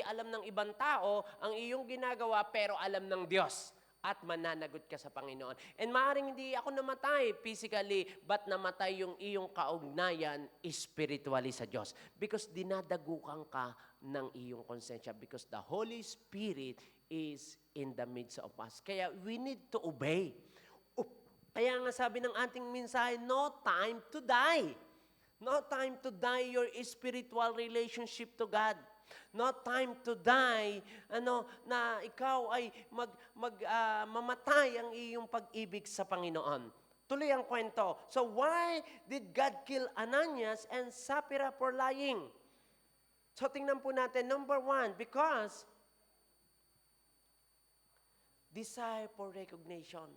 alam ng ibang tao ang iyong ginagawa pero alam ng Diyos at mananagot ka sa Panginoon. And maaaring hindi ako namatay physically, but namatay yung iyong kaugnayan spiritually sa Diyos. Because dinadagukan ka ng iyong konsensya because the Holy Spirit is in the midst of us. Kaya we need to obey. Kaya nga sabi ng ating mensahe, no time to die. No time to die your spiritual relationship to God. No time to die, na ikaw ay mamatay ang iyong pag-ibig sa Panginoon. Tuloy ang kwento. So why did God kill Ananias and Sapphira for lying? So tingnan po natin, number 1, because desire for recognition.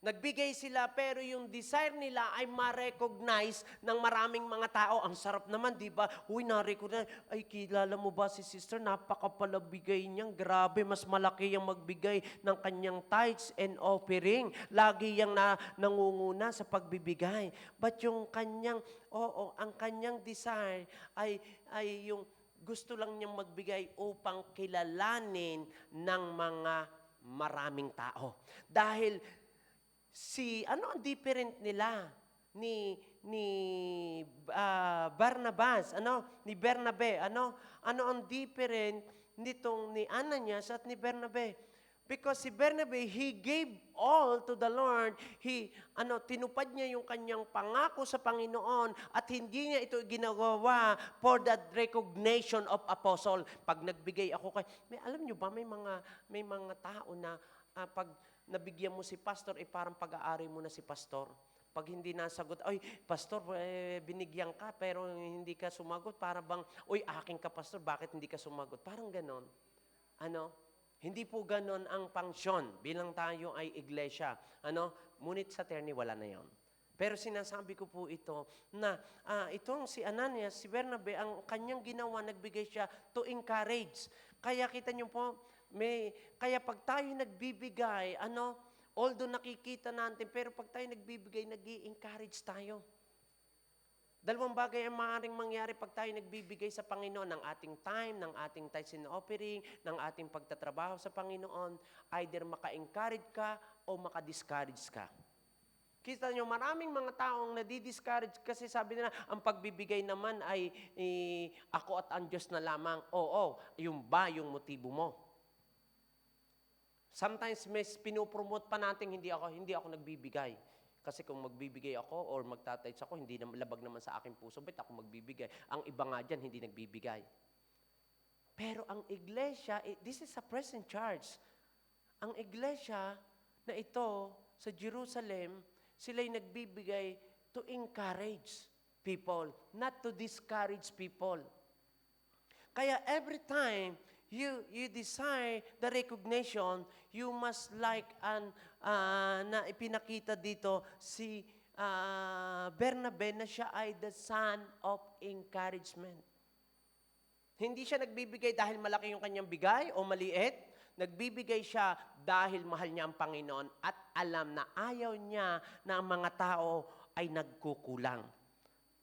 Nagbigay sila pero yung desire nila ay ma-recognize ng maraming mga tao. Ang sarap naman, di ba? Uy, na-recognize. Ay, kilala mo ba si sister? Napakapalabigay niyang. Grabe, mas malaki yung magbigay ng kanyang tithes and offering. Lagi yung nangunguna sa pagbibigay. But yung kanyang, ang kanyang desire ay yung gusto lang niyang magbigay upang kilalanin ng mga maraming tao. Dahil ano ang different nila ni Barnabas, ni Bernabe, ano ang different nitong ni Ananias at ni Bernabe? Because si Bernabe, he gave all to the Lord. Tinupad niya yung kanyang pangako sa Panginoon at hindi niya ito ginagawa for that recognition of apostle. Pag nagbigay ako alam niyo ba, may mga tao na pag nabigyan mo si pastor, parang pag-aari mo na si pastor. Pag hindi nasagot, ay, pastor, binigyan ka, pero hindi ka sumagot. Para bang, uy, aking ka, pastor, bakit hindi ka sumagot? Parang ganon. Hindi po ganon ang pangsyon bilang tayo ay iglesia. Ngunit sa terni, wala na yon. Pero sinasabi ko po ito na itong si Ananias, si Bernabe, ang kanyang ginawa, nagbigay siya to encourage. Kaya kita niyo po, kaya pag tayo nagbibigay, although nakikita natin, pero pag tayo nagbibigay, nag-i-encourage tayo. Dalawang bagay ang maaaring mangyari pag tayo nagbibigay sa Panginoon ng ating time, ng ating tithes and offering, ng ating pagtatrabaho sa Panginoon, either maka-encourage ka o maka-discourage ka. Kita nyo, maraming mga taong nadi-discourage kasi sabi nila, ang pagbibigay naman ay ako at ang Diyos na lamang. Oo, yung motibo mo. Sometimes pinopromote pa natin hindi ako nagbibigay. Kasi kung magbibigay ako or magtatides ako, hindi naman labag naman sa aking puso, ba't ako magbibigay? Ang iba nga dyan, hindi nagbibigay. Pero ang iglesia, this is a present church. Ang iglesia na ito sa Jerusalem, sila'y nagbibigay to encourage people, not to discourage people. Kaya every time you desire the recognition, you must na ipinakita dito si Bernabe na siya ay the son of encouragement. Hindi siya nagbibigay dahil malaki yung kanyang bigay o maliit. Nagbibigay siya dahil mahal niya ang Panginoon at alam na ayaw niya na ang mga tao ay nagkukulang.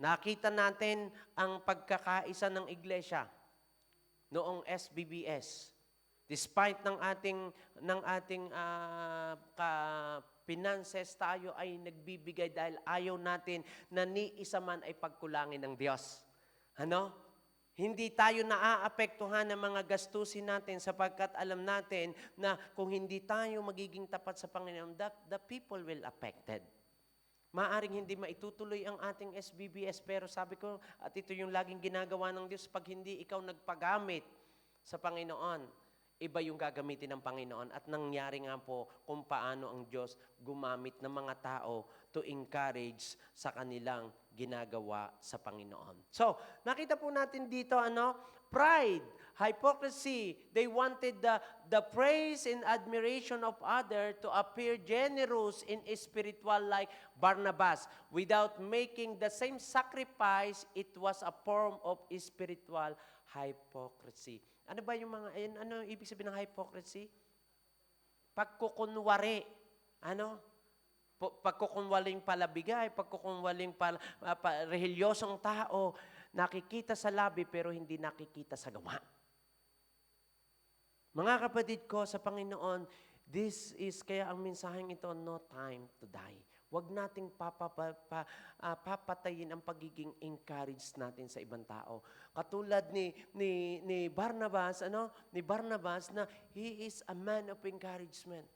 Nakita natin ang pagkakaisa ng iglesia noong SBBS. Despite ng ating finances, tayo ay nagbibigay dahil ayaw natin na ni isa man ay pagkulangin ng Diyos. Hindi tayo naaapektuhan ng mga gastusin natin sapagkat alam natin na kung hindi tayo magiging tapat sa Panginoon, the people will affected. Maaring hindi maitutuloy ang ating SBBS, pero sabi ko, at ito yung laging ginagawa ng Diyos, pag hindi ikaw nagpagamit sa Panginoon, iba yung gagamitin ng Panginoon. At nangyari nga po kung paano ang Diyos gumamit ng mga tao to encourage sa kanilang ginagawa sa Panginoon. So, nakita po natin dito, pride, hypocrisy. They wanted the praise and admiration of others to appear generous in spiritual like Barnabas. Without making the same sacrifice, it was a form of spiritual hypocrisy. Ano ba yung ano ibig sabihin ng hypocrisy? Pagkukunwari. Pagkukunwaling palabigay, pagkukunwaling rehilyosong tao, nakikita sa labi pero hindi nakikita sa gawa. Mga kapatid ko sa Panginoon, this is kaya ang mensaheng ito, no time to die. Huwag nating papatayin ang pagiging encouraged natin sa ibang tao. Katulad ni Barnabas, Ni Barnabas na he is a man of encouragement.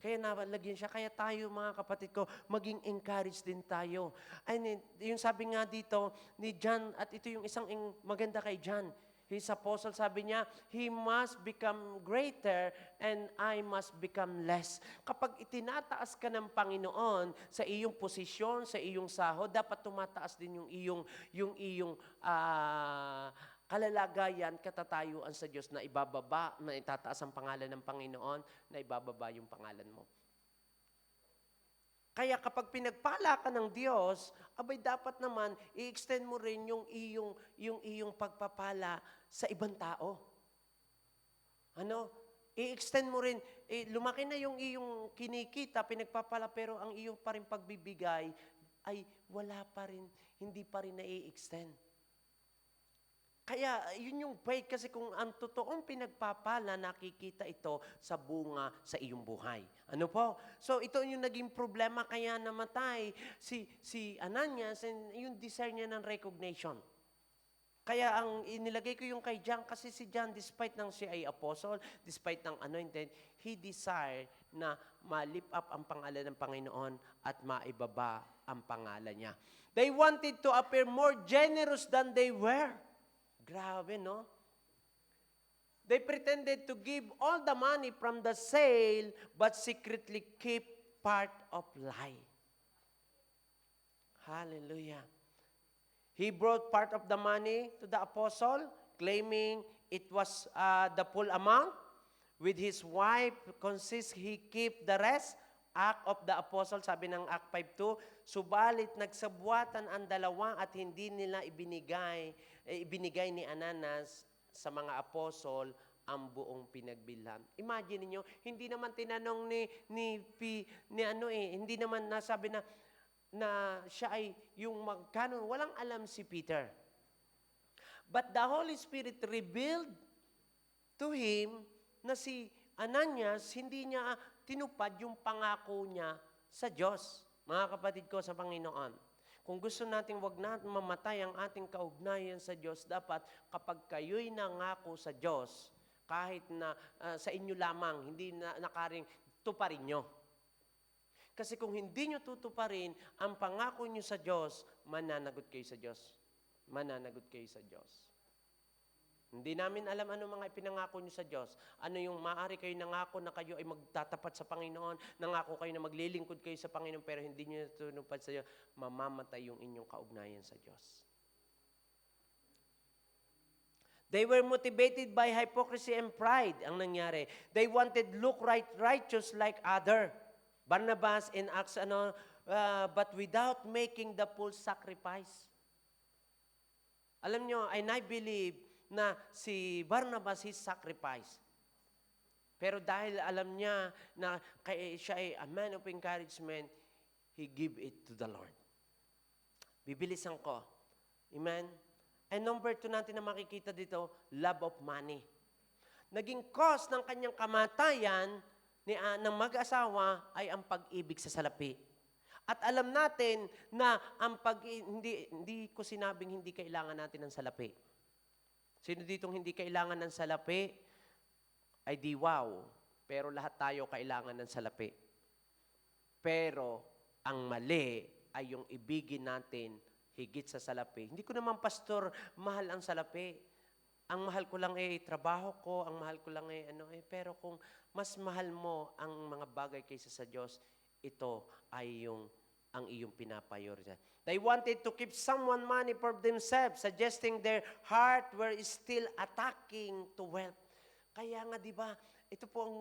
Kaya nalagyan siya. Kaya tayo, mga kapatid ko, maging encouraged din tayo. Yung sabi nga dito ni John, at ito yung isang maganda kay John. His apostle, sabi niya, he must become greater and I must become less. Kapag itinataas ka ng Panginoon sa iyong posisyon, sa iyong sahod, dapat tumataas din yung iyong kalalagayan, katatayuan sa Diyos na ibababa, na itataas ang pangalan ng Panginoon, na ibababa yung pangalan mo. Kaya kapag pinagpala ka ng Diyos, abay dapat naman i-extend mo rin yung iyong pagpapala sa ibang tao. I-extend mo rin, lumaki na yung iyong kinikita, pinagpapala, pero ang iyong pa rin pagbibigay ay wala pa rin, hindi pa rin na-i-extend. Kaya yun yung faith, kasi kung ang totoong pinagpapala, nakikita ito sa bunga sa iyong buhay. Ano po? So ito yung naging problema, kaya namatay si Ananias, and yung desire niya ng recognition. Kaya ang inilagay ko yung kay John, kasi si John, despite ng siya ay apostle, despite ng anointed, he desired na ma-lift up ang pangalan ng Panginoon at maibaba ang pangalan niya. They wanted to appear more generous than they were. Grabe, no? They pretended to give all the money from the sale, but secretly keep part of lie. Hallelujah. He brought part of the money to the apostle, claiming it was the full amount. With his wife, he keep the rest. Act of the Apostle, sabi ng Act 5:2, subalit nagsabuatan ang dalawa at hindi nila ibinigay ni Ananas sa mga apostol ang buong pinagbilhan. Imagine niyo, hindi naman tinanong hindi naman nasabi na siya ay yung magkano, walang alam si Peter. But the Holy Spirit revealed to him na si Ananias, hindi niya tinupad yung pangako niya sa Diyos. Mga kapatid ko sa Panginoon, kung gusto nating wag natin mamatay ang ating kaugnayan sa Diyos, dapat kapag kayo'y nangako sa Diyos, kahit na sa inyo lamang, hindi na nakaring tuparin nyo. Kasi kung hindi nyo tutuparin ang pangako nyo sa Diyos, mananagot kayo sa Diyos. Mananagot kayo sa Diyos. Hindi namin alam ano mga ipinangako nyo sa Diyos. Ano yung maaari kayo nangako na kayo ay magtatapat sa Panginoon, nangako kayo na maglilingkod kayo sa Panginoon, pero hindi nyo tunupad sa Diyos, mamamatay yung inyong kaugnayan sa Diyos. They were motivated by hypocrisy and pride, ang nangyari. They wanted look righteous like other. Barnabas in Acts, but without making the full sacrifice. Alam nyo, and I believe na si Barnabas, his sacrifice. Pero dahil alam niya na siya ay a man of encouragement, he give it to the Lord. Bibilisan ko. Amen? And number 2 natin na makikita dito, love of money. Naging cause ng kanyang kamatayan ng mag-asawa ay ang pag-ibig sa salapi. At alam natin na hindi ko sinabing hindi kailangan natin ng salapi. Sino ditong hindi kailangan ng salapi? Ay di wow. Pero lahat tayo kailangan ng salapi. Pero ang mali ay yung ibigin natin higit sa salapi. Hindi ko naman, pastor, mahal ang salapi. Ang mahal ko lang trabaho ko, ang mahal ko lang pero kung mas mahal mo ang mga bagay kaysa sa Diyos, ito ay ang iyong pinapayorya. They wanted to keep someone money for themselves, suggesting their heart were still attacking to wealth. Kaya nga, di ba, ito po ang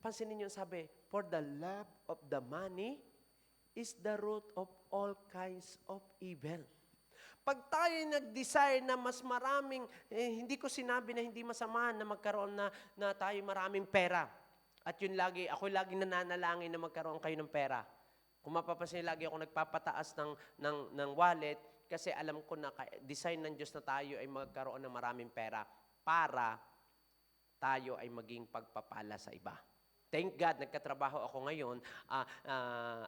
pansinin niyo sabi, for the love of the money is the root of all kinds of evil. Pag tayo nag-desire na mas maraming, hindi ko sinabi na hindi masama na magkaroon na tayo maraming pera. At yun ako lagi nananalangin na magkaroon kayo ng pera. Kung mapapansin, lagi ako nagpapataas ng wallet kasi alam ko na design ng Diyos na tayo ay magkaroon ng maraming pera para tayo ay maging pagpapala sa iba. Thank God, nagkatrabaho ako ngayon.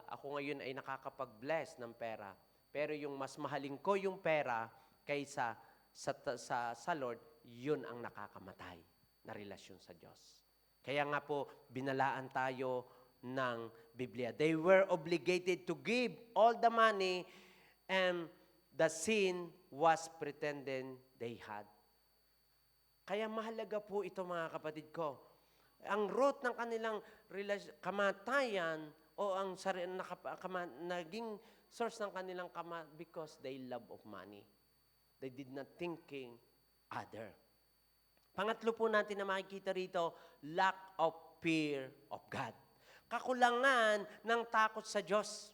Ako ngayon ay nakakapag-bless ng pera. Pero yung mas mahalin ko yung pera kaysa sa Lord, yun ang nakakamatay na relasyon sa Diyos. Kaya nga po, binalaan tayo ng Biblia. They were obligated to give all the money and the sin was pretending they had. Kaya mahalaga po ito mga kapatid ko. Ang root ng kanilang kamatayan o ang naging source ng kanilang because they love of money. They did not thinking other. Pangatlo po natin na makikita rito, lack of fear of God. Kakulangan ng takot sa Diyos.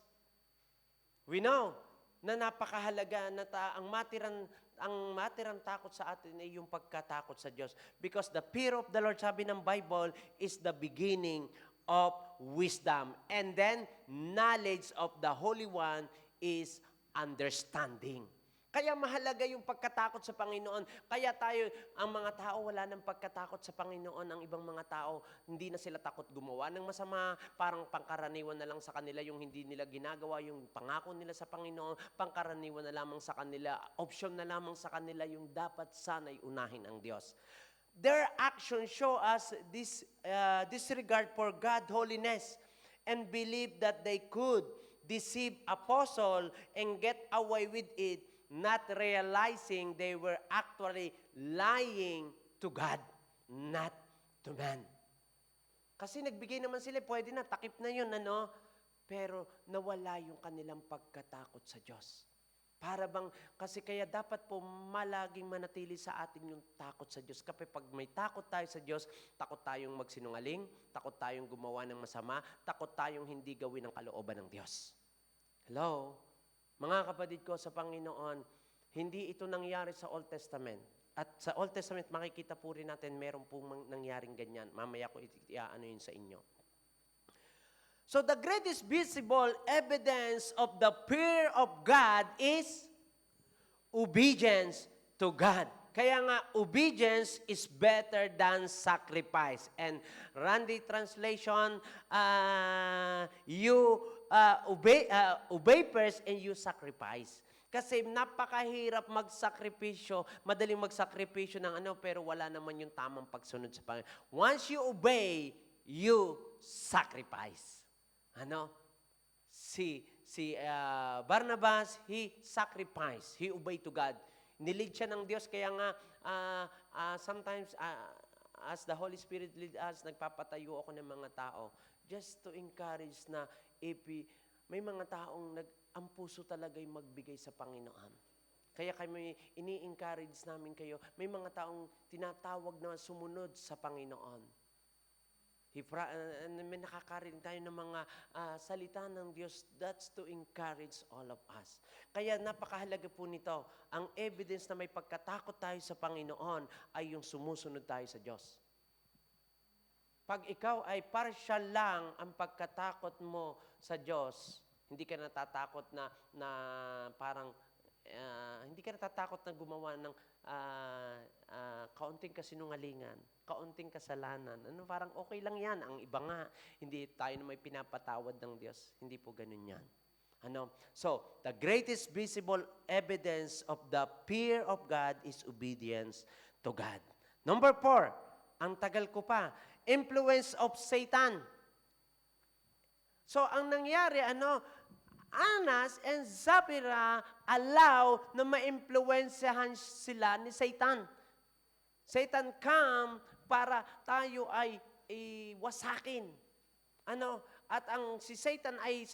We know na napakahalaga na ang matirang takot sa atin ay yung pagkatakot sa Diyos. Because the fear of the Lord, sabi ng Bible, is the beginning of wisdom. And then, knowledge of the Holy One is understanding. Kaya mahalaga yung pagkatakot sa Panginoon. Kaya tayo, ang mga tao, wala nang pagkatakot sa Panginoon. Ang ibang mga tao, hindi na sila takot gumawa ng masama. Parang pangkaraniwan na lang sa kanila yung hindi nila ginagawa, yung pangako nila sa Panginoon. Pangkaraniwan na lamang sa kanila, option na lamang sa kanila yung dapat sana'y unahin ang Diyos. Their actions show us this disregard for God, holiness, and believe that they could deceive apostle and get away with it, not realizing they were actually lying to God, not to man. Kasi nagbigay naman sila, pwede na, takip na yun, pero nawala yung kanilang pagkatakot sa Diyos. Para bang, kasi kaya dapat po malaging manatili sa atin yung takot sa Diyos. Kapag may takot tayo sa Diyos, takot tayong magsinungaling, takot tayong gumawa ng masama, takot tayong hindi gawin ang kalooban ng Diyos. Hello? Mga kapatid ko sa Panginoon, hindi ito nangyari sa Old Testament. At sa Old Testament, makikita po rin natin meron pong nangyaring ganyan. Mamaya ko iaano yun sa inyo. So the greatest visible evidence of the fear of God is obedience to God. Kaya nga, obedience is better than sacrifice. And Randy translation, obey first and you sacrifice. Kasi napakahirap magsakripisyo, madaling magsakripisyo ng pero wala naman yung tamang pagsunod sa Panginoon. Once you obey, you sacrifice. Si Barnabas, he sacrificed. He obeyed to God. Nilid siya ng Diyos, kaya nga sometimes as the Holy Spirit lead us, nagpapatayo ako ng mga tao just to encourage na may mga taong ang puso talaga'y magbigay sa Panginoon. Kaya kami ini-encourage namin kayo, may mga taong tinatawag na sumunod sa Panginoon. May nakakarinig tayo ng mga salita ng Diyos, that's to encourage all of us. Kaya napakahalaga po nito, ang evidence na may pagkatakot tayo sa Panginoon ay yung sumusunod tayo sa Diyos. Pag ikaw ay partial lang ang pagkatakot mo sa Diyos, hindi ka natatakot na parang, hindi ka natatakot na gumawa ng kaunting kasinungalingan, kaunting kasalanan. Parang okay lang yan. Ang iba nga, hindi tayo na may pinapatawad ng Diyos. Hindi po ganun yan. So, the greatest visible evidence of the fear of God is obedience to God. Number 4, ang tagal ko pa, influence of Satan. So, ang nangyari, Anas and Sapphira allow na ma-impluensyahan sila ni Satan. Satan come para tayo ay wasakin. At si Satan ay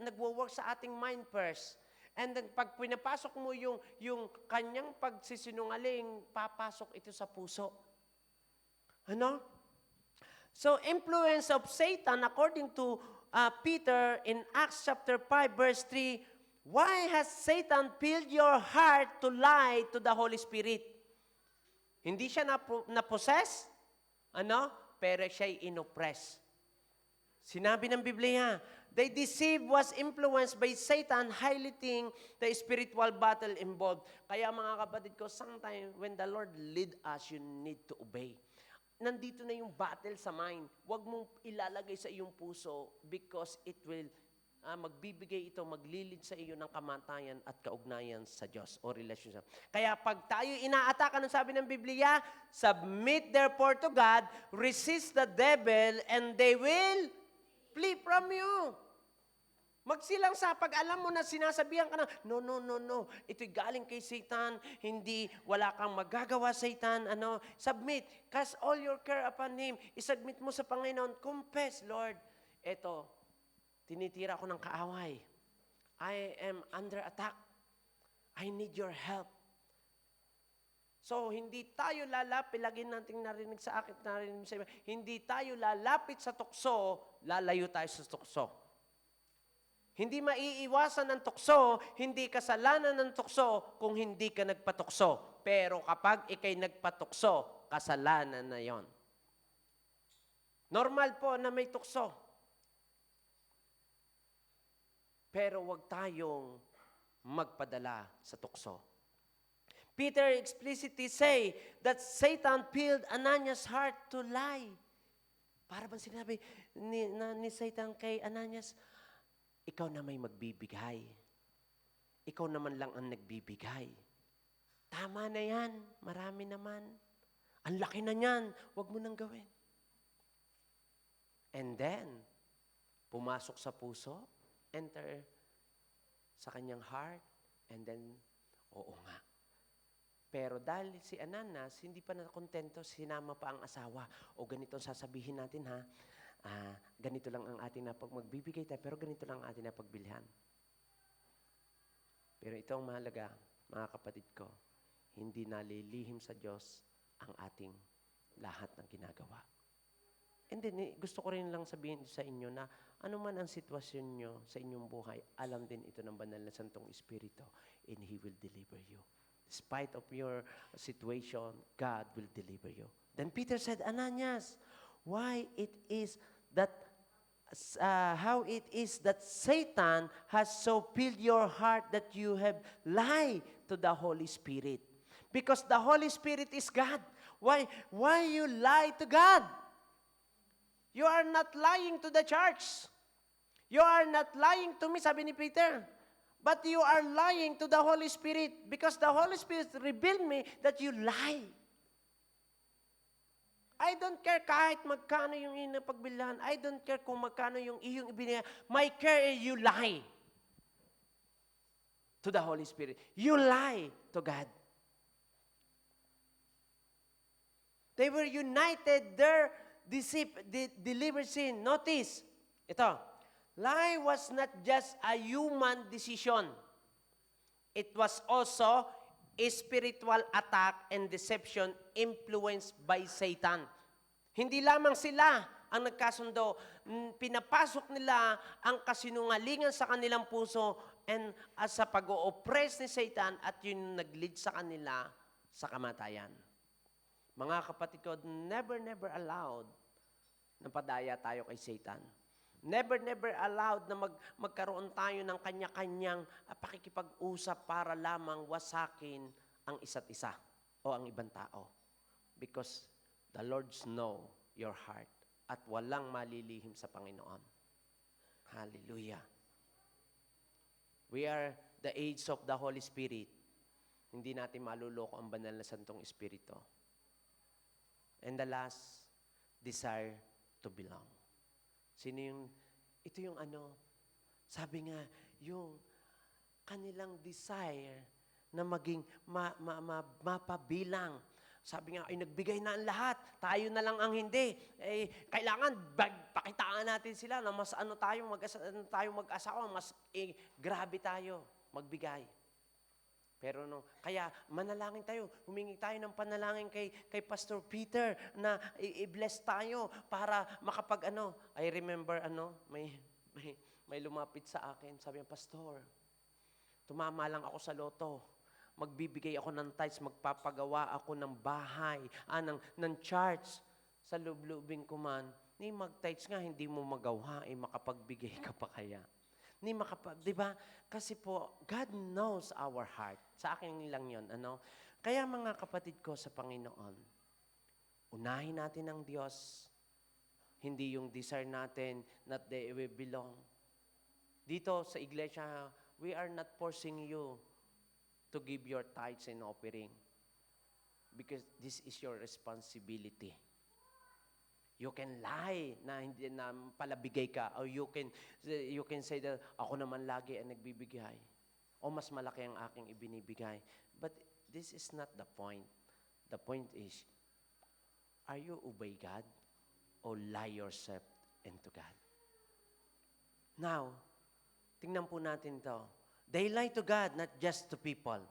nagwo-work sa ating mind first. And then pag pinapasok mo yung kanyang pagsisinungaling, papasok ito sa puso. So, influence of Satan, according to Peter in Acts chapter 5 verse 3, why has Satan filled your heart to lie to the Holy Spirit? Hindi siya na-possess, pero siya'y inoppress. Sinabi ng Biblia, they deceive was influenced by Satan, highlighting the spiritual battle involved. Kaya mga kapatid ko, sometimes when the Lord lead us, you need to obey. nandito na yung battle sa mind. Huwag mong ilalagay sa iyong puso because it will magbibigay ito, maglilid sa iyo ng kamatayan at kaugnayan sa Diyos o relationship. Kaya pag tayo inaatake, anong sabi ng Biblia? Submit therefore to God, resist the devil, and they will flee from you. Magsilang sa pag alam mo na sinasabihan ka na, no, no, no, no, ito'y galing kay Satan, hindi, wala kang magagawa, Satan, submit, cast all your care upon Him, isubmit mo sa Panginoon, confess, Lord, eto, tinitira ko ng kaaway, I am under attack, I need your help. So, hindi tayo lalapit, lagi natin narinig sa akin, narinig sa iba, hindi tayo lalapit sa tukso, lalayo tayo sa tukso. Hindi maiiwasan ng tukso, hindi kasalanan ng tukso kung hindi ka nagpatukso. Pero kapag ikay nagpatukso, kasalanan na yon. Normal po na may tukso. Pero wag tayong magpadala sa tukso. Peter explicitly say that Satan filled Ananias' heart to lie. Para bang sinabi ni Satan kay Ananias, ikaw na may magbibigay. Ikaw naman lang ang nagbibigay. Tama na yan. Marami naman. Ang laki na yan. Huwag mo nang gawin. And then, pumasok sa puso, enter sa kanyang heart, and then, oo nga. Pero dahil si Ananias, hindi pa nakontento, sinama pa ang asawa. O ganito sasabihin natin ha, ganito lang ang ating magbibigay tayo, pero ganito lang ang ating napagbilhan. Pero ito ang mahalaga, mga kapatid ko, hindi nalilihim sa Diyos ang ating lahat ng ginagawa. And then, gusto ko rin lang sabihin sa inyo na ano man ang sitwasyon nyo sa inyong buhay, alam din ito ng banal na Santong Espiritu, and He will deliver you. Despite of your situation, God will deliver you. Then Peter said, Ananias, why it is that how it is that Satan has so filled your heart that you have lied to the Holy Spirit. Because the Holy Spirit is God. Why you lie to God? You are not lying to the church. You are not lying to me, sabi ni Peter. But you are lying to the Holy Spirit because the Holy Spirit revealed me that you lie. I don't care kahit magkano yung inapagbilhan. I don't care kung magkano yung iyong ibinigay. My care is you lie to the Holy Spirit. You lie to God. They were united, their delivered sin. Notice, ito, lie was not just a human decision. It was also a spiritual attack and deception influenced by Satan. Hindi lamang sila ang nagkasundo, pinapasok nila ang kasinungalingan sa kanilang puso and sa pag-o-oppress ni Satan at yun nag-lead sa kanila sa kamatayan. Mga kapatid ko, never allowed na padaya tayo kay Satan. Never allowed na magkaroon tayo ng kanya-kanyang pakikipag-usap para lamang wasakin ang isa't isa o ang ibang tao. Because the Lord knows your heart at walang malilihim sa Panginoon. Hallelujah. We are the age of the Holy Spirit. Hindi natin maluloko ang banal na Santong Espiritu. And the last, desire to belong. Ito yung sabi nga, yung kanilang desire na maging mapabilang. Sabi nga, ay nagbigay na ang lahat, tayo na lang ang hindi. Kailangan pakitaan natin sila na mas tayo mag-asawa, mas grabe tayo magbigay. Pero kaya manalangin tayo, humingi tayo ng panalangin kay Pastor Peter na i-bless tayo para I remember may lumapit sa akin, sabi niya, Pastor, tumama lang ako sa loto. Magbibigay ako ng tithes, magpapagawa ako ng bahay, ng church sa loob-loobin ko man. Ni mag-tithes nga, hindi mo magawa, makapagbigay ka pa kaya. Di ba? Kasi po, God knows our heart. Sa akin lang yun, Kaya mga kapatid ko sa Panginoon, Unahin natin ang Diyos. Hindi yung desire natin that they will belong. Dito sa iglesia, we are not forcing you to give your tithes and offering because this is your responsibility. You can lie na hindi na palabigay ka, or you can say that ako naman lagi ang nagbibigay o mas malaki ang aking ibinibigay. But this is not the point. The point is, are you obey God or lie yourself into God? Now, tingnan po natin to. They lie to God, not just to people.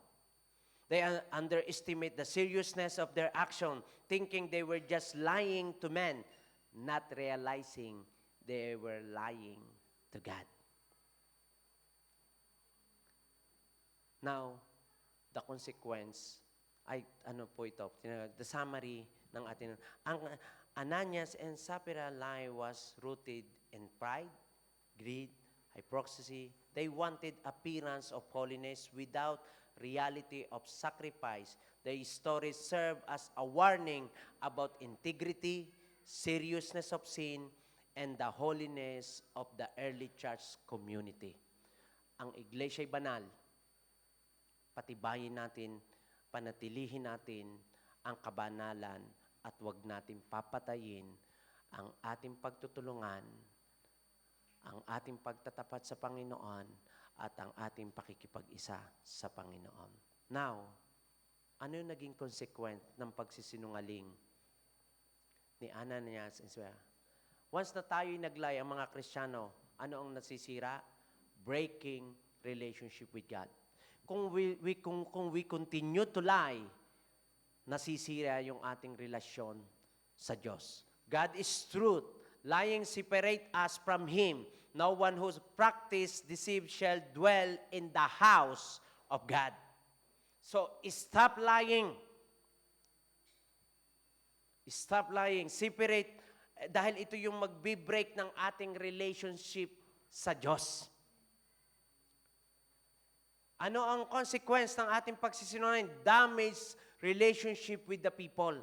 They underestimate the seriousness of their action, thinking they were just lying to men, not realizing they were lying to God. Now, the consequence ay ano po ito? The summary ng ating ang Ananias and Sapphira lie was rooted in pride, greed, hypocrisy. They wanted appearance of holiness without reality of sacrifice. Their stories serve as a warning about integrity, seriousness of sin, and the holiness of the early church community. Ang iglesia'y banal. Patibayin natin, panatilihin natin ang kabanalan at huwag natin papatayin ang ating pagtutulungan, ang ating pagtatapat sa Panginoon, at ang ating pakikipag-isa sa Panginoon. Now, ano yung naging consequence ng pagsisinungaling ni Ananias and Sapphira? Once na tayo'y naglay, ang mga Kristiyano, ano ang nasisira? Breaking relationship with God. Kung we continue to lie, nasisira yung ating relasyon sa Diyos. God is truth. Lying separate us from Him. No one who practice deceive shall dwell in the house of God. So, stop lying. Stop lying. Separate. Dahil ito yung magbe-break ng ating relationship sa Diyos. Ano ang consequence ng ating pagsisinungaling? Damage relationship with the people.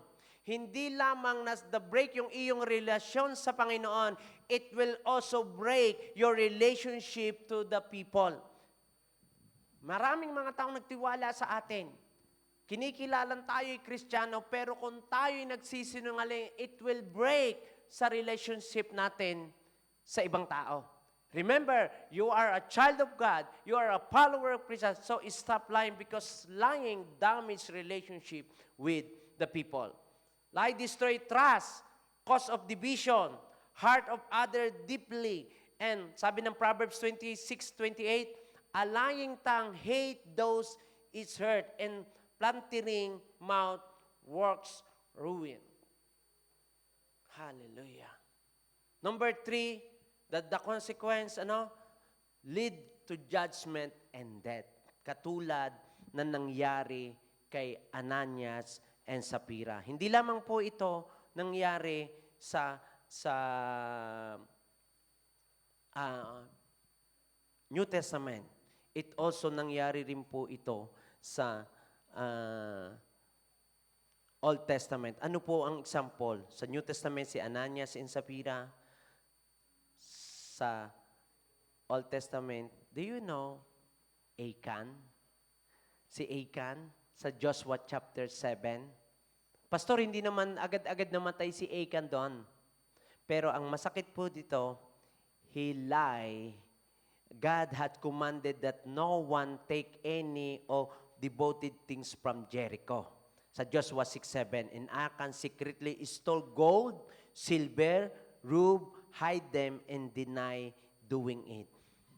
Hindi lamang break yung iyong relasyon sa Panginoon, it will also break your relationship to the people. Maraming mga taong nagtiwala sa atin. Kinikilalan tayo'y Kristiyano, pero kung tayo'y nagsisinungaling, it will break sa relationship natin sa ibang tao. Remember, you are a child of God. You are a follower of Christ. So stop lying because lying damages relationship with the people. Lie destroy trust, cause of division, heart of other deeply. And sabi ng Proverbs 26:28, a lying tongue hate those it hurt, and plantering mouth works ruin. Hallelujah. Number 3, that the consequence, lead to judgment and death. Katulad na nangyari kay Ananias and Sapphira. Hindi lamang po ito nangyari sa New Testament. It also nangyari rin po ito sa Old Testament. Ano po ang example? Sa New Testament, si Ananias and Sapphira. Sa Old Testament, do you know Achan? Si Achan sa Joshua chapter 7. Pastor, hindi naman agad-agad namatay si Achan doon. Pero ang masakit po dito, he lied. God had commanded that no one take any of devoted things from Jericho. Sa Joshua 6:7, and Achan secretly stole gold, silver, rube, hide them, and deny doing it.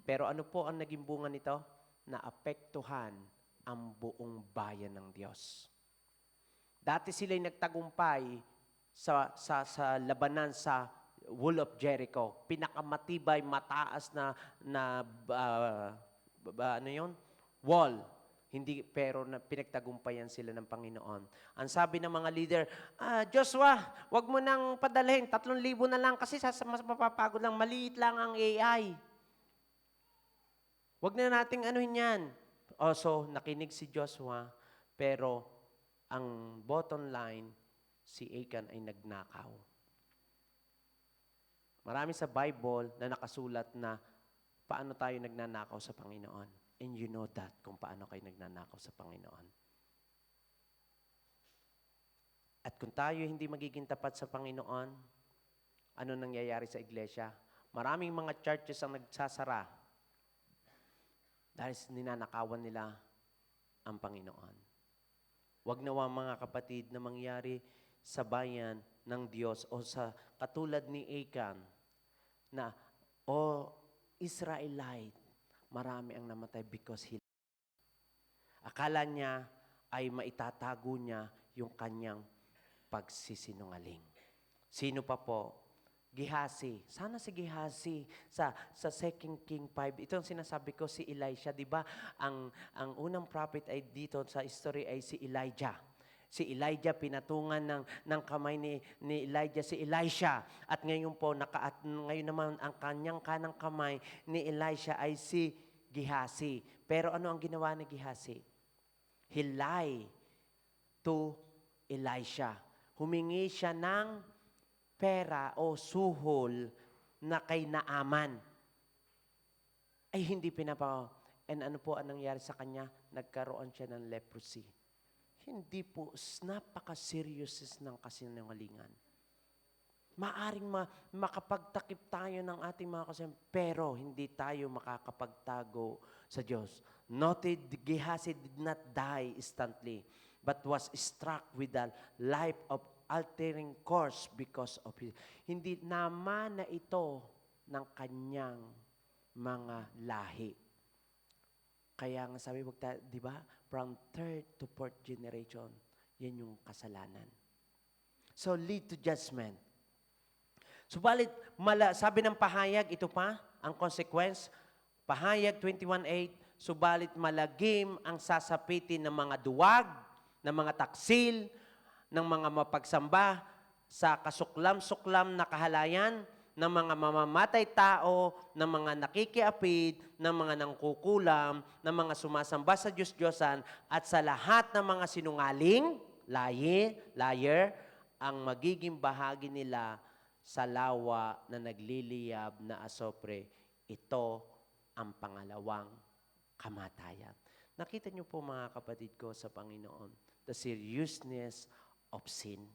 Pero ano po ang naging bunga nito? Naapektuhan ang buong bayan ng Diyos. Dati sila'y nagtagumpay sa labanan sa Wall of Jericho. Pinakamatibay, mataas na wall. Hindi, pero pinagtagumpayan sila ng Panginoon. Ang sabi ng mga leader, Joshua, wag mo nang padalhin, 3,000 na lang kasi mas mapapagod lang, maliit lang ang AI. Wag na nating anuhin yan. So, nakinig si Joshua, pero ang bottom line, si Achan ay nagnakaw. Marami sa Bible na nakasulat na paano tayo nagnanakaw sa Panginoon. And you know that kung paano kayo nagnanakaw sa Panginoon. At kung tayo hindi magiging tapat sa Panginoon, ano nangyayari sa iglesia? Maraming mga churches ang nagsasara dahil ninanakawan nila ang Panginoon. Huwag nawa mga kapatid na mangyari sa bayan ng Diyos o sa katulad ni Achan na, Israelite, marami ang namatay because akala niya ay maitatago niya yung kanyang pagsisinungaling. Sino pa po? Gehazi. Sana si Gehazi sa 2 King 5. Ito ang sinasabi ko, si Elisha. Di ba? Ang unang prophet ay dito sa history ay si Elijah. Si Elijah, pinatungan ng kamay ni Elijah si Elisha. At ngayon po, ngayon naman ang kanyang kanang kamay ni Elisha ay si Gehazi. Pero ano ang ginawa ni Gehazi? He lied to Elisha. Humingi siya ng pera o suhol na kay Naaman. Ay hindi And ano po ang nangyari sa kanya? Nagkaroon siya ng leprosy. Hindi po, napaka-serious ng kasinungalingan. Maaring makapagtakip tayo ng ating mga kasalanan, pero hindi tayo makakapagtago sa Diyos. Noted, Gehazi did not die instantly, but was struck with a life of altering course because of his. Hindi naman na ito ng kanyang mga lahi. Kaya nga sabi, di ba? From third to fourth generation, yan yung kasalanan. So, lead to judgment. Subalit, sabi ng pahayag, ito pa, ang consequence, pahayag 21:8, subalit malagim ang sasapitin ng mga duwag, ng mga taksil, ng mga mapagsamba sa kasuklam-suklam na kahalayan, ng mga mamamatay tao, ng mga nakikiapid, ng mga nangkukulam, ng mga sumasamba sa Diyos-Diyosan, at sa lahat ng mga sinungaling, liar, ang magiging bahagi nila sa lawa na nagliliyab na asopre. Ito ang pangalawang kamatayan. Nakita niyo po mga kapatid ko sa Panginoon, the seriousness of sin.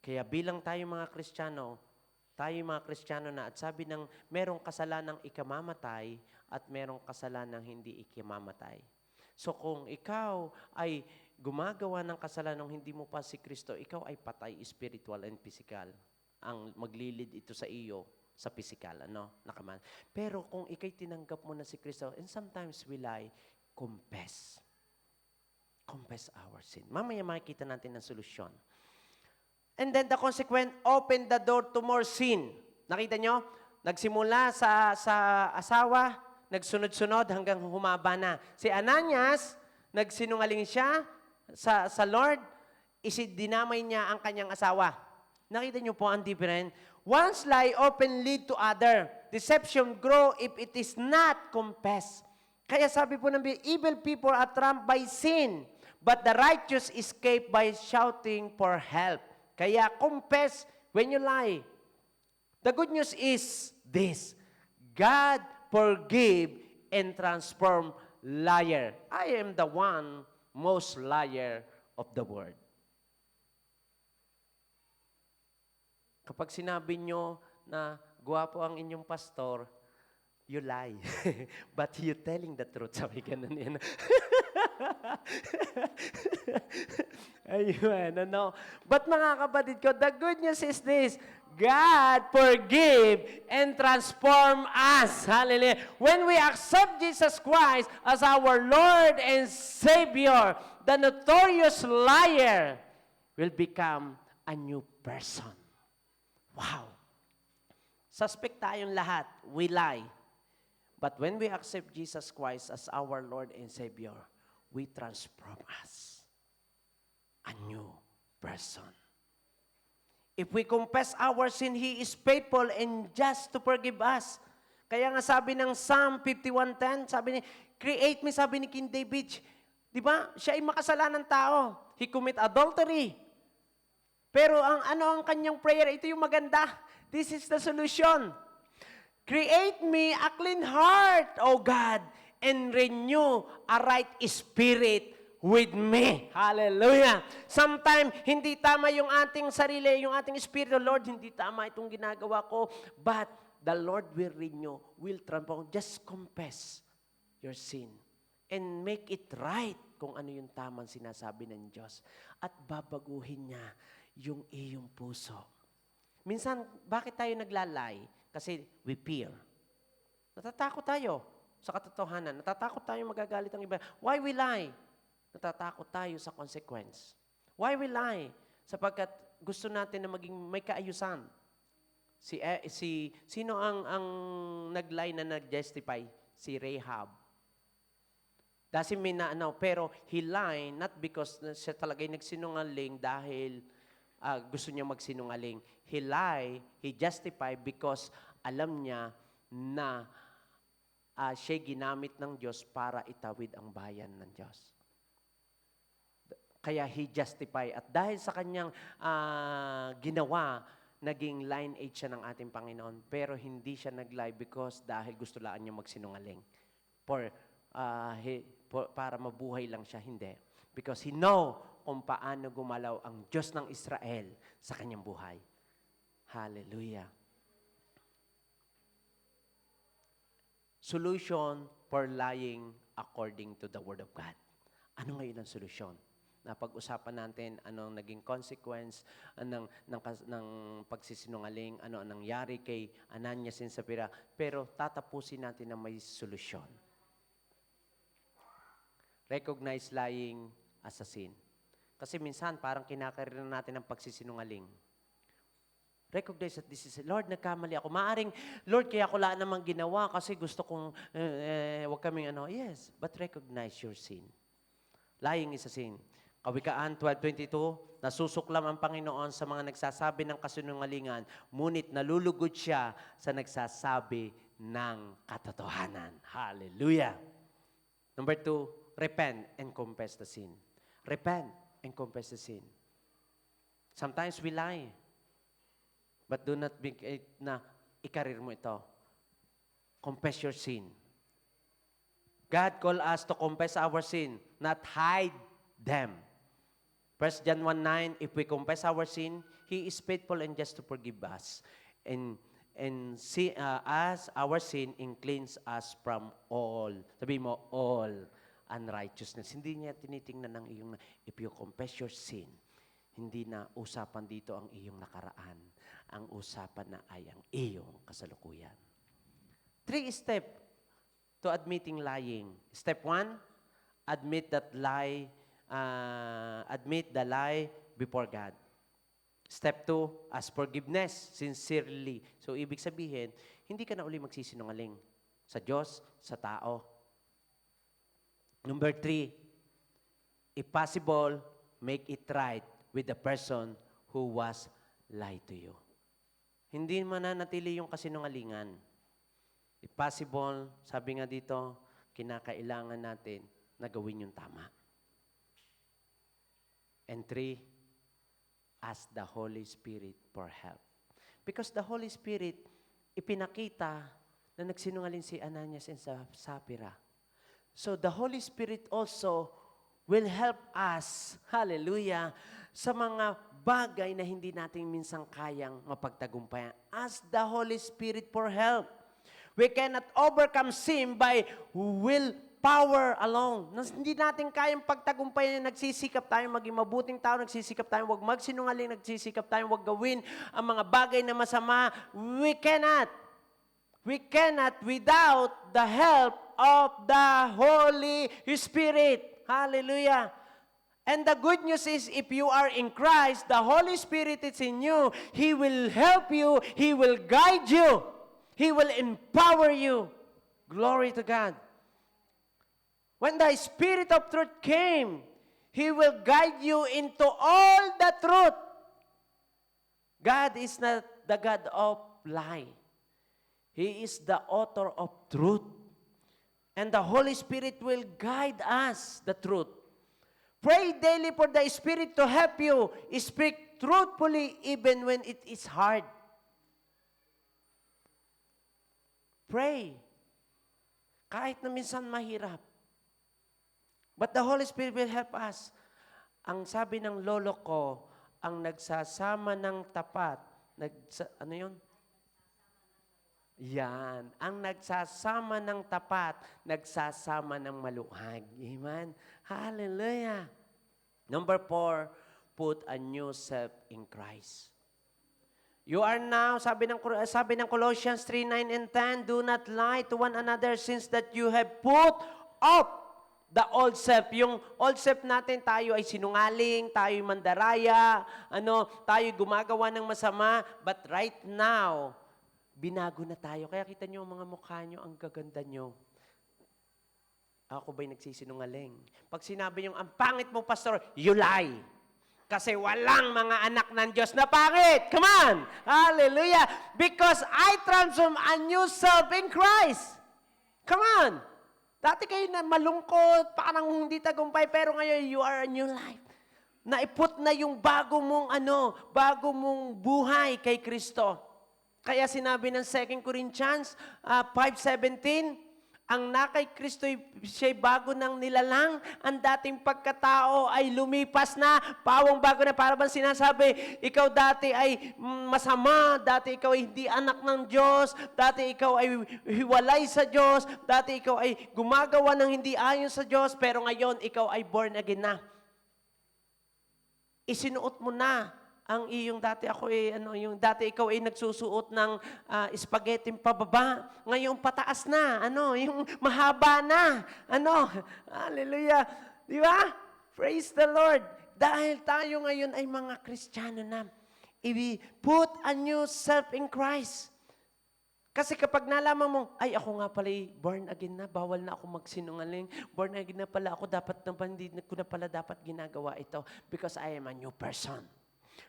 Kaya bilang tayo mga Kristiyano na at sabi ng merong kasalanang ikamamatay at merong kasalanang hindi ikamamatay. So kung ikaw ay gumagawa ng kasalanang hindi mo pa si Kristo, ikaw ay patay spiritual and physical. Ang maglilid ito sa iyo sa physical, nakaman. Pero kung ikay tinanggap mo na si Kristo, and sometimes we lie, confess our sin. Mamaya makikita natin ang solusyon. And then the consequence, open the door to more sin. Nakita nyo? Nagsimula sa asawa, nagsunod-sunod hanggang humaba na. Si Ananias, nagsinungaling siya sa Lord, isidinamay niya ang kanyang asawa. Nakita nyo po ang difference? Once lie open lead to other. Deception grow if it is not confessed. Kaya sabi po ng evil people are trapped by sin, but the righteous escape by shouting for help. Kaya confess when you lie. The good news is this: God forgive and transform liar. I am the one most liar of the world. Kapag sinabi nyo na guwapo ang inyong pastor, you lie. But you telling the truth. Sabi ganun yan. Ayun, But mga kapatid ko, the good news is this: God forgive and transform us. Hallelujah. When we accept Jesus Christ as our Lord and Savior, the notorious liar will become a new person. Wow. Suspect tayong lahat. We lie. But when we accept Jesus Christ as our Lord and Savior, we transform us. A new person. If we confess our sin, He is faithful and just to forgive us. Kaya nga sabi ng Psalm 51:10, sabi ni, create me, sabi ni King David. Di ba? Siya ay makasalanang tao. He commit adultery. Pero ang kanyang prayer, ito yung maganda. This is the solution. Create me a clean heart, O God, and renew a right spirit with me. Hallelujah. Sometimes, hindi tama yung ating sarili, yung ating espiritu. Lord, hindi tama itong ginagawa ko. But the Lord will renew, will transform. Just confess your sin and make it right kung ano yung tamang sinasabi ng Diyos. At babaguhin niya yung iyong puso. Minsan, bakit tayo naglalay? Kasi we fear. Natatakot tayo sa katotohanan. Natatakot tayo magagalit ang iba. Why we lie? Natatakot tayo sa consequence. Why we lie? Sapagkat gusto natin na maging may kaayusan. Sino ang nag-lie na nag-justify? Si Rahab. Doesn't mean na pero he lied not because siya talaga nagsinungaling dahil gusto niya magsinungaling. He lied, he justified because alam niya na siya ginamit ng Diyos para itawid ang bayan ng Diyos. Kaya he justified. At dahil sa kanyang ginawa, naging lineage siya ng ating Panginoon. Pero hindi siya nag-lie because dahil gusto laan niya magsinungaling. Para mabuhay lang siya, hindi. Because he know kung paano gumalaw ang Diyos ng Israel sa kanyang buhay. Hallelujah. Solution for lying according to the Word of God. Ano ngayon ang solusyon? Napag-usapan natin anong naging consequence ng pagsisinungaling, ano ang nangyari kay Ananias and Sapphira, pero tatapusin natin na may solusyon. Recognize lying as a sin. Kasi minsan, parang kinakarir natin ang pagsisinungaling. Recognize that this is, Lord, nagkamali ako. Maaring, Lord, kaya ko laan namang ginawa kasi gusto kong, wag kaming yes, but recognize your sin. Lying is a sin. Kawikaan 12:22, nasusuklam ang Panginoon sa mga nagsasabi ng kasinungalingan, ngunit nalulugod siya sa nagsasabi ng katotohanan. Hallelujah. Number 2, repent and confess the sin. Repent and confess the sin. Sometimes we lie. But do not be na ikarir mo ito. Confess your sin. God called us to confess our sin, not hide them. 1 John 1:9, if we confess our sin, He is faithful and just to forgive us. And see, as our sin and cleanse us from all. Sabi mo, all unrighteousness. Hindi niya tinitingnan ng iyong, if you confess your sin, hindi na usapan dito ang iyong nakaraan. Ang usapan na ay ang iyong kasalukuyan. 3 steps to admitting lying. Step 1, admit the lie before God. Step 2, ask forgiveness sincerely. So, ibig sabihin, hindi ka na uli magsisinungaling sa Diyos, sa tao. Number 3, if possible, make it right with the person who was lied to you. Hindi mananatili yung kasinungalingan. If possible, sabi nga dito, kinakailangan natin na gawin yung tama. And 3, ask the Holy Spirit for help. Because the Holy Spirit, ipinakita na nagsinungaling si Ananias and Sapphira. So the Holy Spirit also will help us, hallelujah, sa mga bagay na hindi natin minsan kayang mapagtagumpayan. Ask the Holy Spirit for help. We cannot overcome sin by willpower alone. Hindi natin kayang pagtagumpayan, nagsisikap tayo maging mabuting tao, nagsisikap tayo wag magsinungaling, nagsisikap tayo wag gawin ang mga bagay na masama. We cannot. We cannot without the help of the Holy Spirit. Hallelujah. And the good news is, if you are in Christ, the Holy Spirit is in you. He will help you. He will guide you. He will empower you. Glory to God. When the Spirit of truth came, He will guide you into all the truth. God is not the God of lie. He is the author of truth. And the Holy Spirit will guide us the truth. Pray daily for the Spirit to help you speak truthfully even when it is hard. Pray. Kahit na minsan mahirap. But the Holy Spirit will help us. Ang sabi ng lolo ko, ang nagsasama ng tapat, ano yun? Yan. Ang nagsasama ng tapat, nagsasama ng maluhag. Amen? Hallelujah. Number 4, put a new self in Christ. You are now, sabi ng Colossians 3:9 and 10, do not lie to one another since that you have put off the old self. Yung old self natin, tayo ay sinungaling, tayo ay mandaraya, tayo gumagawa ng masama, but right now, binago na tayo. Kaya kita nyo ang mga mukha nyo, ang gaganda nyo. Ako ba'y nagsisinungaling? Pag sinabi nyo, ang pangit mo, pastor, you lie. Kasi walang mga anak ng Diyos na pangit. Come on! Hallelujah! Because I transform a new self in Christ. Come on! Dati kayo na malungkot, parang hindi tagumpay, pero ngayon, you are a new life. Naiput na yung bago mong buhay kay Kristo. Kaya sinabi ng 2 Corinthians 5:17, ang nakay Kristo siya'y bago ng nilalang, ang dating pagkatao ay lumipas na, pawang bago na, para bang sinasabi, ikaw dati ay masama, dati ikaw ay hindi anak ng Diyos, dati ikaw ay hiwalay sa Diyos, dati ikaw ay gumagawa ng hindi ayon sa Diyos, pero ngayon ikaw ay born again na. Isinuot mo na ang iyong dati dati ikaw ay nagsusuot ng spaghetti pababa. Ngayon pataas na, yung mahaba na. Hallelujah. Di ba? Praise the Lord. Dahil tayo ngayon ay mga Kristiyano na. Put a new self in Christ. Kasi kapag nalaman mo, ay ako nga pala born again na, bawal na ako magsinungaling. Born again na pala ako, hindi ko na pala dapat ginagawa ito because I am a new person.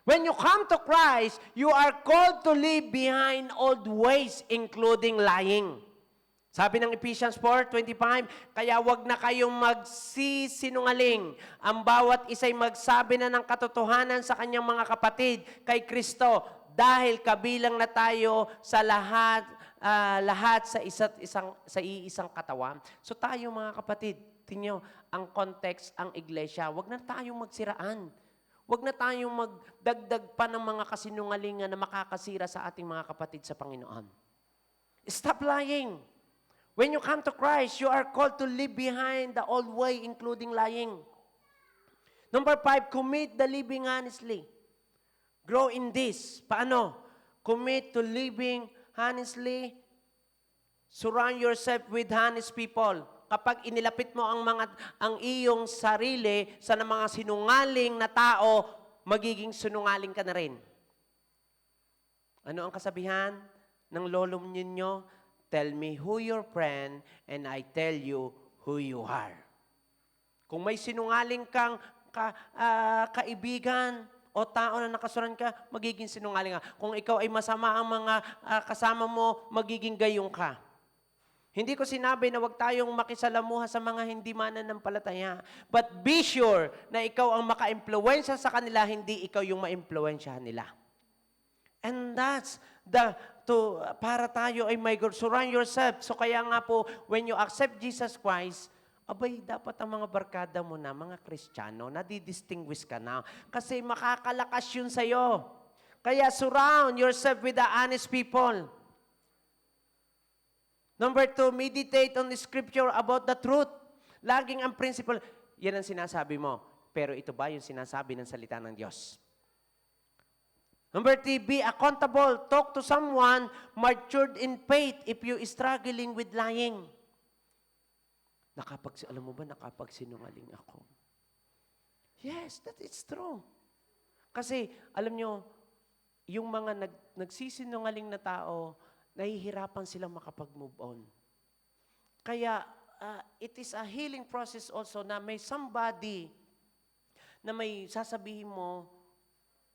When you come to Christ, you are called to leave behind old ways, including lying. Sabi ng Ephesians 4:25, kaya wag na kayong magsisinungaling. Ang bawat isa'y magsabi na ng katotohanan sa kanyang mga kapatid kay Kristo, dahil kabilang na tayo sa lahat sa iisang katawan. So tayo mga kapatid, tingnan ang context, ang iglesia, wag na tayong magsiraan. Huwag na tayong magdagdag pa ng mga kasinungalingan na makakasira sa ating mga kapatid sa Panginoon. Stop lying. When you come to Christ, you are called to leave behind the old way, including lying. Number 5, commit the living honestly. Grow in this. Paano? Commit to living honestly. Surround yourself with honest people. Kapag inilapit mo ang iyong sarili sa mga sinungaling na tao, magiging sinungaling ka na rin. Ano ang kasabihan ng lolo ninyo? Tell me who your friend and I tell you who you are. Kung may sinungaling kang kaibigan o tao na nakasuran ka, magiging sinungaling ka. Kung ikaw ay masama ang mga kasama mo, magiging gayong ka. Hindi ko sinabi na huwag tayong makisalamuha sa mga hindi mananampalataya. But be sure na ikaw ang maka-impluwensya sa kanila, hindi ikaw yung ma-impluwensyahan nila. And that's para tayo ay may surround yourself. So kaya nga po, when you accept Jesus Christ, abay, dapat ang mga barkada mo na, mga Kristiyano, nadidistinguish ka na. Kasi makakalakas yun sa'yo. Kaya surround yourself with the honest people. Number 2, meditate on the scripture about the truth. Laging ang principle, yan ang sinasabi mo. Pero ito ba yung sinasabi ng salita ng Diyos? Number 3, be accountable. Talk to someone matured in faith if you struggling with lying. Alam mo ba, nakapagsinungaling ako? Yes, that is true. Kasi, alam nyo, yung mga nagsisinungaling na tao, nahihirapan silang makapag-move on. Kaya, it is a healing process also na may somebody na may sasabihin mo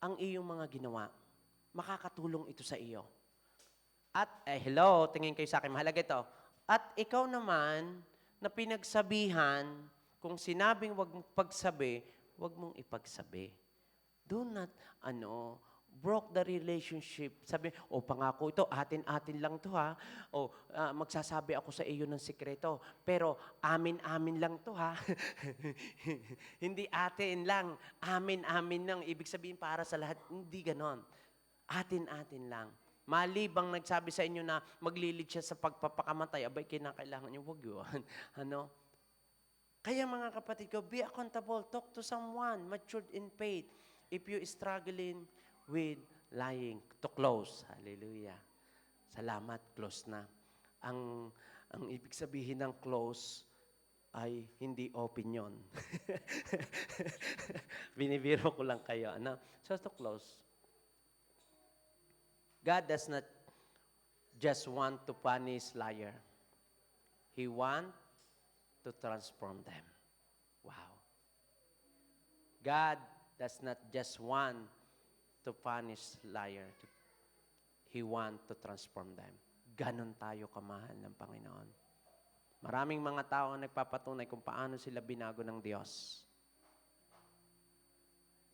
ang iyong mga ginawa. Makakatulong ito sa iyo. At, hello, tingin kayo sa akin, mahalaga ito. At ikaw naman, na pinagsabihan, kung sinabing wag mong pagsabi, wag mong ipagsabi. Do not, broke the relationship. Sabi, pangako ito, atin-atin lang to ha. Magsasabi ako sa iyo ng sikreto. Pero amin-amin lang to ha. Hindi atin lang. Amin-amin lang. Ibig sabihin para sa lahat. Hindi ganon. Atin-atin lang. Malibang nagsabi sa inyo na maglilid siya sa pagpapakamatay, abay, kinakailangan niyo, wag yun. Kaya mga kapatid ko, be accountable. Talk to someone matured in faith. If you struggling with lying, to close. Hallelujah. Salamat, close na. Ang ibig sabihin ng close ay hindi opinion. Binibiro ko lang kayo. So to close. God does not just want to punish liar. He wants to transform them. Wow. God does not just want to punish liar. He wants to transform them. Ganon tayo kamahal ng Panginoon. Maraming mga tao ang nagpapatunay kung paano sila binago ng Diyos.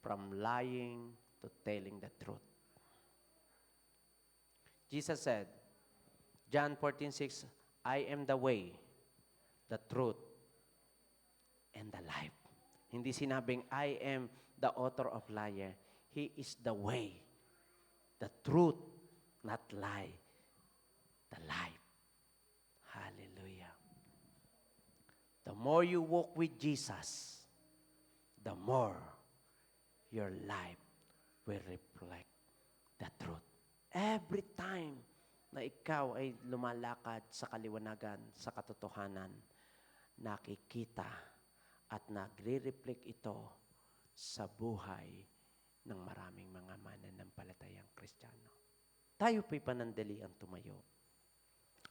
From lying to telling the truth. Jesus said, John 14:6, I am the way, the truth, and the life. Hindi sinabing, I am the author of liar. He is the way, the truth, not lie, the life. Hallelujah. The more you walk with Jesus, the more your life will reflect the truth. Every time na ikaw ay lumalakad sa kaliwanagan, sa katotohanan, nakikita at nagre-reflect ito sa buhay ng maraming mga mananampalatayang Kristiyano. Tayo po'y panandaliang tumayo.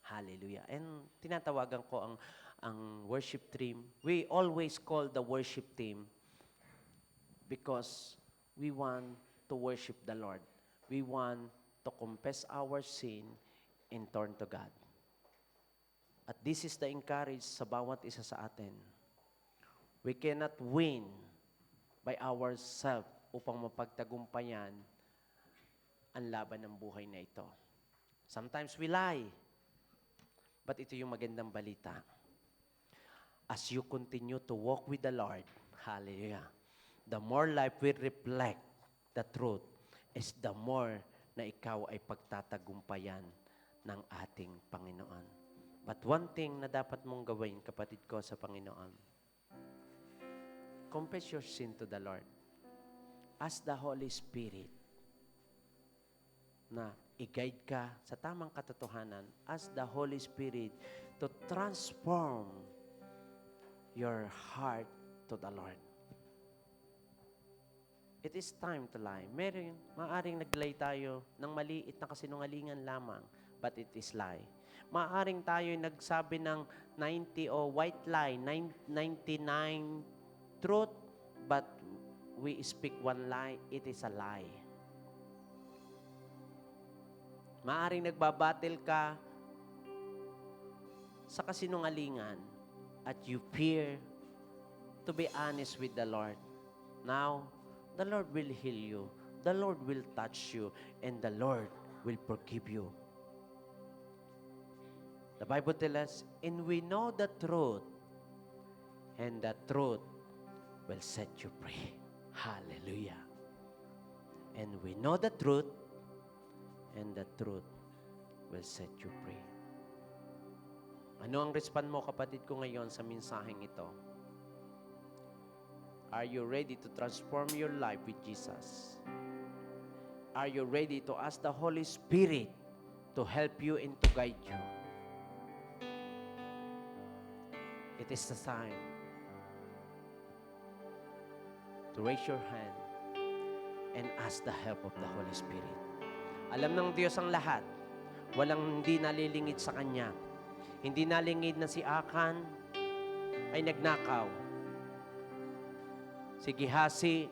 Hallelujah. And tinatawagan ko ang worship team. We always call the worship team because we want to worship the Lord. We want to confess our sin and turn to God. At this is the encourage sa bawat isa sa atin. We cannot win by ourselves upang mapagtagumpayan ang laban ng buhay na ito. Sometimes we lie. But ito yung magandang balita. As you continue to walk with the Lord, hallelujah, the more life will reflect the truth is the more na ikaw ay pagtatagumpayan ng ating Panginoon. But one thing na dapat mong gawin, kapatid ko sa Panginoon, confess your sin to the Lord. Ask the Holy Spirit na i-guide ka sa tamang katotohanan. Ask the Holy Spirit to transform your heart to the Lord. It is time to lie. Maaring nag-lie tayo ng maliit na kasinungalingan lamang, but it is lie. Maaring tayo nagsabi ng 90 o white lie, 99 truth, but we speak one lie, it is a lie. Maaring nagbabattle ka sa kasinungalingan at you fear to be honest with the Lord. Now, the Lord will heal you. The Lord will touch you. And the Lord will forgive you. The Bible tells us, and we know the truth, and the truth will set you free. Hallelujah. And we know the truth, and the truth will set you free. Ano ang respond mo, kapatid ko, ngayon sa mensaheng ito? Are you ready to transform your life with Jesus? Are you ready to ask the Holy Spirit to help you and to guide you? It is the time to raise your hand and ask the help of the Holy Spirit. Alam ng Diyos ang lahat. Walang hindi nalilingid sa Kanya. Hindi nalingid na si Akan ay nagnakaw. Si Gehazi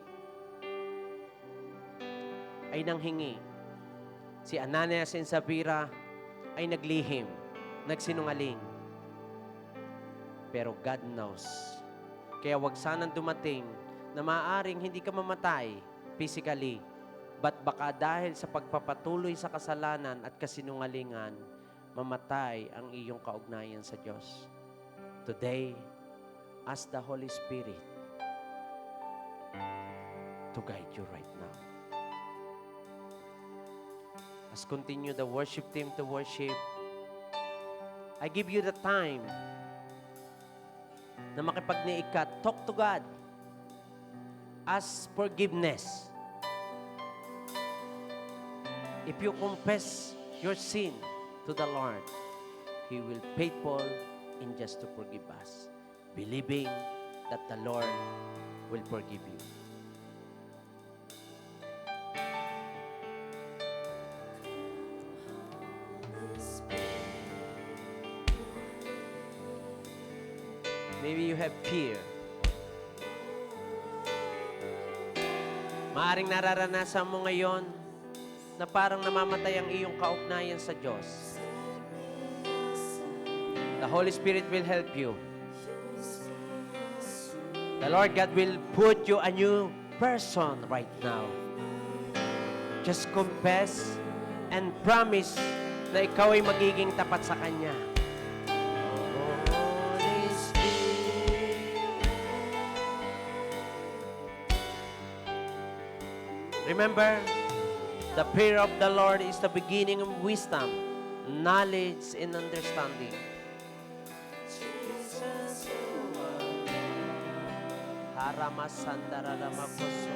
ay nanghingi. Si Ananias and Sapphira ay naglihim, nagsinungaling. Pero God knows. Kaya wag sanang dumating na maaaring hindi ka mamatay, physically. But baka dahil sa pagpapatuloy sa kasalanan at kasinungalingan, mamatay ang iyong kaugnayan sa Diyos. Today, ask the Holy Spirit to guide you right now. As continue the worship team to worship, I give you the time na makipagniig ka. Talk to God. Ask forgiveness. If you confess your sin to the Lord, He will faithful and just to forgive us, believing that the Lord will forgive you. Maybe you have fear. Maaring nararanasan mo ngayon na parang namamatay ang iyong kaugnayan sa Diyos. The Holy Spirit will help you. The Lord God will put you a new person right now. Just confess and promise na ikaw ay magiging tapat sa Kanya. Holy Spirit. Remember, the fear of the Lord is the beginning of wisdom, knowledge, and understanding. Haramasandaraamakoso.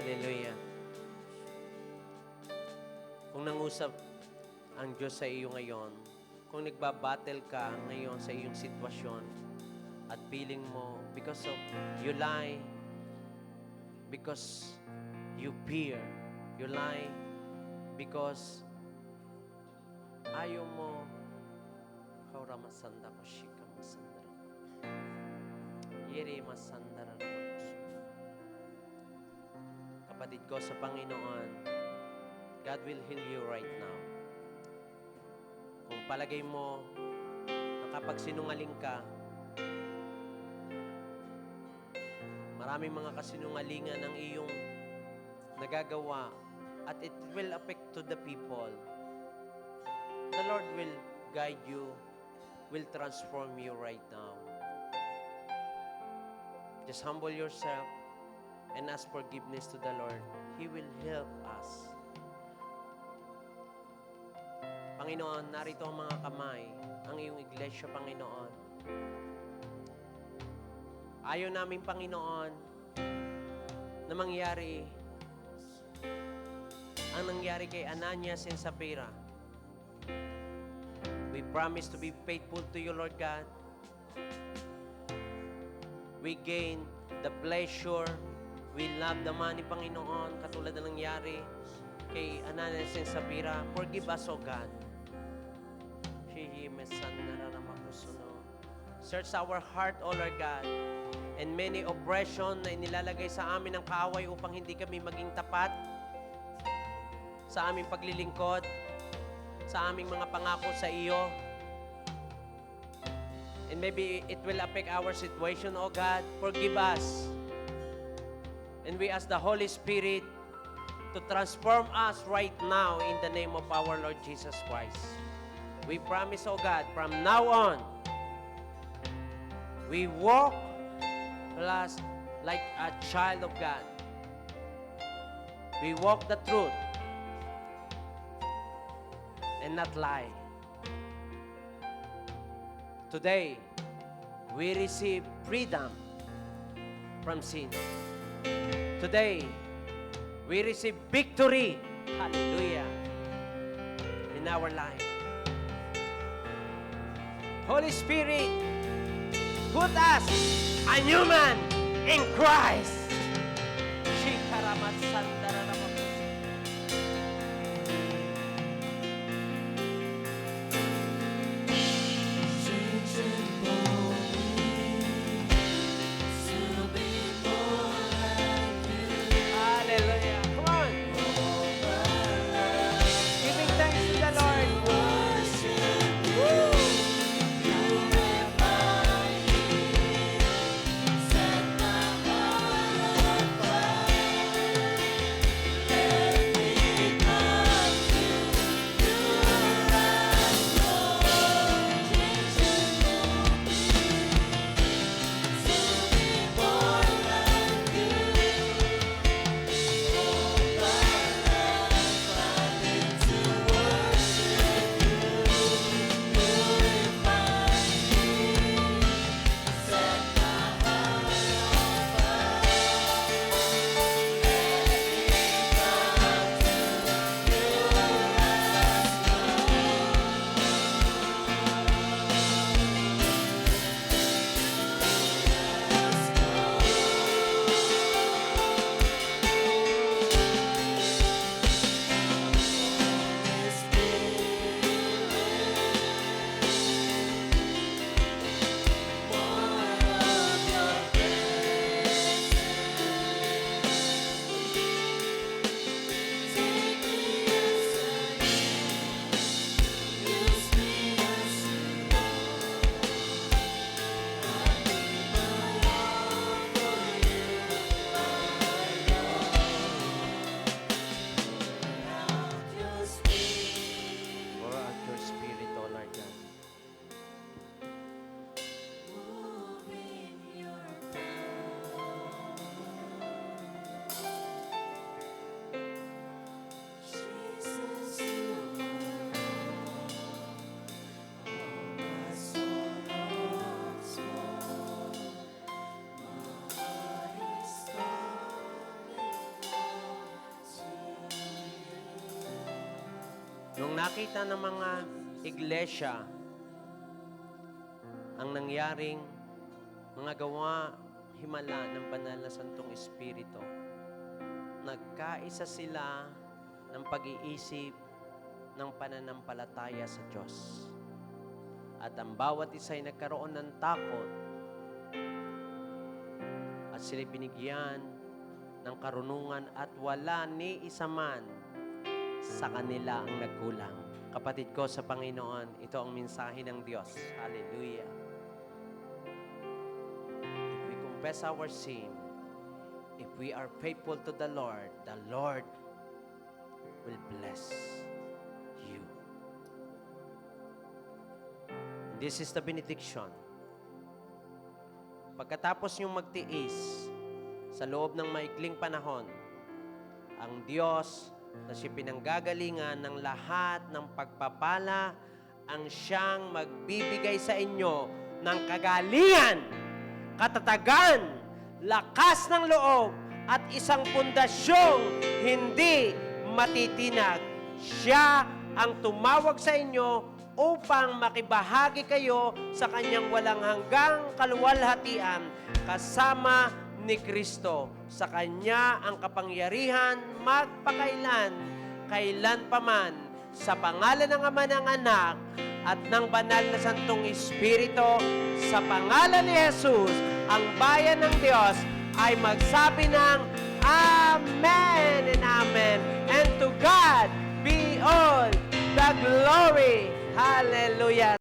Hallelujah. Kung nangusap ang Diyos sa iyo ngayon, kung nagbabattle ka ngayon sa iyong sitwasyon at feeling mo because of you lie, because you fear, you lie because ayaw mo, kaura masanda ko, shika masandara. Yere masandara naman ko. Kapatid ko sa Panginoon, God will heal you right now. Kung palagay mo na kapag sinungaling ka, maraming mga kasinungalingan ang iyong nagagawa at it will affect to the people. The Lord will guide you, will transform you right now. Just humble yourself and ask forgiveness to the Lord. He will help us. Panginoon, narito ang mga kamay, ang iyong iglesia, Panginoon. Ayaw namin, Panginoon, na mangyari ang nangyari kay Ananias and Sapphira. We promise to be faithful to you, Lord God. We gain the pleasure. We love the money, Panginoon, katulad na nangyari kay Ananias and Sapphira. Forgive us, O God. Search our heart, O Lord God. And many oppression na inilalagay sa amin ng kaaway upang hindi kami maging tapat sa aming paglilingkod, sa aming mga pangako sa iyo. And maybe it will affect our situation, O God. Forgive us. And we ask the Holy Spirit to transform us right now in the name of our Lord Jesus Christ. We promise, O God, from now on, we walk like a child of God. We walk the truth and not lie. Today, we receive freedom from sin. Today, we receive victory, hallelujah, in our life. Holy Spirit, put us a new man in Christ. Shikaramat Sandaranamak. Hallelujah. Come on. Giving thanks to the Lord. Woo! Pour out your Spirit, O Lord God. Nung nakita ng mga iglesia ang nangyaring mga gawa himala ng banal na Santong Espiritu, nagkaisa sila ng pag-iisip ng pananampalataya sa Diyos. At ang bawat isa ay nagkaroon ng takot at sila binigyan ng karunungan at wala ni isa man sa kanila ang nagkulang. Kapatid ko sa Panginoon, ito ang mensahe ng Diyos. Hallelujah. If we confess our sin, if we are faithful to the Lord will bless you. And this is the benediction. Pagkatapos niyong magtiis sa loob ng maikling panahon, ang Diyos na siya pinanggagalingan ng lahat ng pagpapala ang siyang magbibigay sa inyo ng kagalingan, katatagan, lakas ng loob, at isang pundasyong hindi matitinag. Siya ang tumawag sa inyo upang makibahagi kayo sa kanyang walang hanggang kaluwalhatian kasama ni Kristo. Sa Kanya ang kapangyarihan magpakailan, kailan paman, sa pangalan ng Ama ng Anak at ng banal na Santong Espiritu. Sa pangalan ni Jesus, ang bayan ng Diyos ay magsabi ng Amen and Amen. And to God be all the glory. Hallelujah.